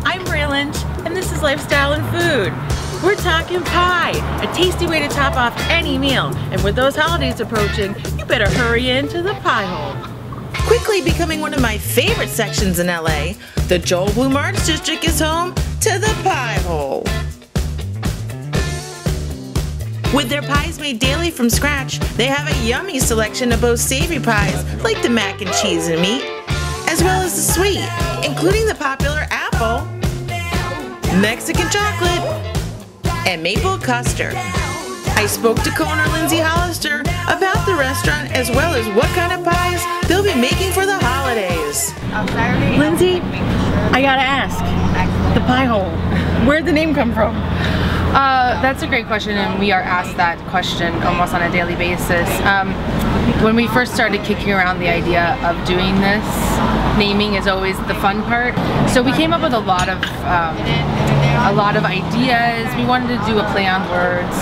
I'm Lynch, and this is Lifestyle and Food. We're talking pie, a tasty way to top off any meal. And with those holidays approaching, you better hurry into the pie hole. Quickly becoming one of my favorite sections in LA, the Joel Bloom Arts District is home to the pie hole. With their pies made daily from scratch, they have a yummy selection of both savory pies, like the mac and cheese and meat, as well as the sweet, including the popular apple, Mexican chocolate, and maple custard. I spoke to co-owner Lindsay Hollister about the restaurant as well as what kind of pies they'll be making for the holidays. Lindsay, I gotta ask, the pie hole, where'd the name come from? That's a great question, and we are asked that question almost on a daily basis. When we first started kicking around the idea of doing this, naming is always the fun part. So we came up with a lot of ideas. We wanted to do a play on words.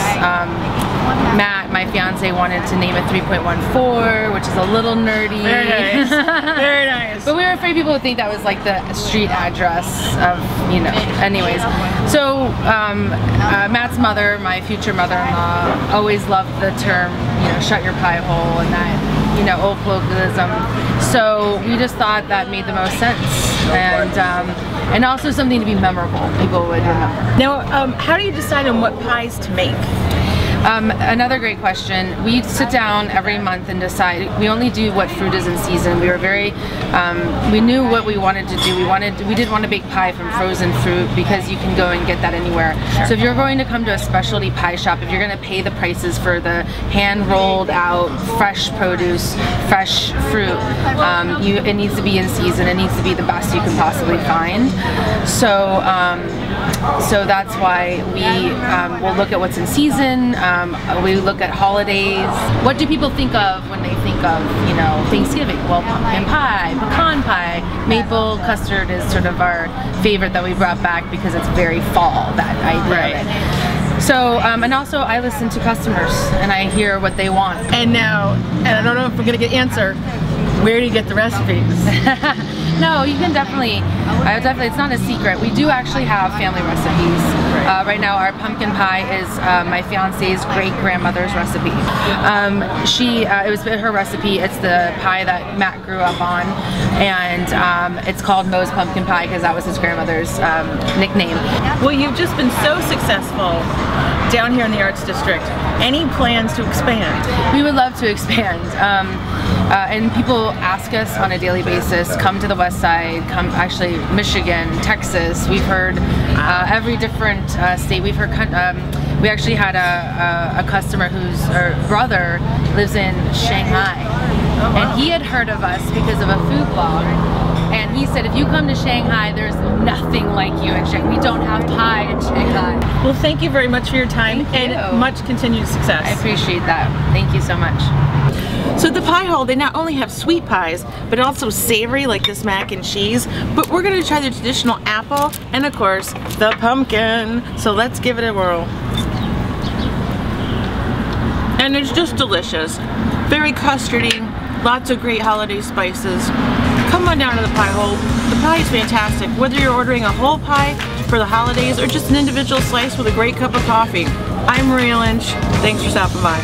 Matt, my fiance, wanted to name it 3.14, which is a little nerdy. Very nice. Very nice. But we were afraid people would think that was like the street address of, you know, anyways. So Matt's mother, my future mother-in-law, always loved the term, you know, shut your pie hole and that, you know, old colloquialism. So we just thought that made the most sense. And also something to be memorable, people would remember. Now, how do you decide on what pies to make? Another great question. We sit down every month and decide. We only do what fruit is in season. We were very, we knew what we wanted to do. We didn't want to bake pie from frozen fruit because you can go and get that anywhere. Sure. So if you're going to come to a specialty pie shop, if you're going to pay the prices for the hand rolled out fresh produce, fresh fruit, it needs to be in season. It needs to be the best you can possibly find. So that's why we will look at what's in season. We look at holidays. What do people think of when they think of, you know, Thanksgiving? Well, pumpkin pie, pecan pie, maple custard is sort of our favorite that we brought back because it's very fall, that idea of it. So, and also I listen to customers and I hear what they want. And now, and I don't know if we're gonna get the answer, where do you get the recipes? No, you can definitely, it's not a secret. We do actually have family recipes. Right now our pumpkin pie is my fiance's great-grandmother's recipe. It was her recipe. It's the pie that Matt grew up on, and it's called Moe's Pumpkin Pie because that was his grandmother's nickname. Well, you've just been so successful down here in the Arts District. Any plans to expand? We would love to expand. And people ask us on a daily basis, come to the West Side, come actually Michigan, Texas. We've heard every different state. We've heard, we actually had a customer whose brother lives in Shanghai. Oh, wow. And he had heard of us because of a food blog. And he said, if you come to Shanghai, there's nothing like you in Shanghai. We don't have pie in Shanghai. Well, thank you very much for your time and much continued success. I appreciate that. Thank you so much. So at the pie hole, they not only have sweet pies, but also savory like this mac and cheese. But we're gonna try the traditional apple and of course, the pumpkin. So let's give it a whirl. And it's just delicious. Very custardy, lots of great holiday spices. Come on down to the pie hole. The pie is fantastic. Whether you're ordering a whole pie for the holidays or just an individual slice with a great cup of coffee. I'm Maria Lynch. Thanks for stopping by.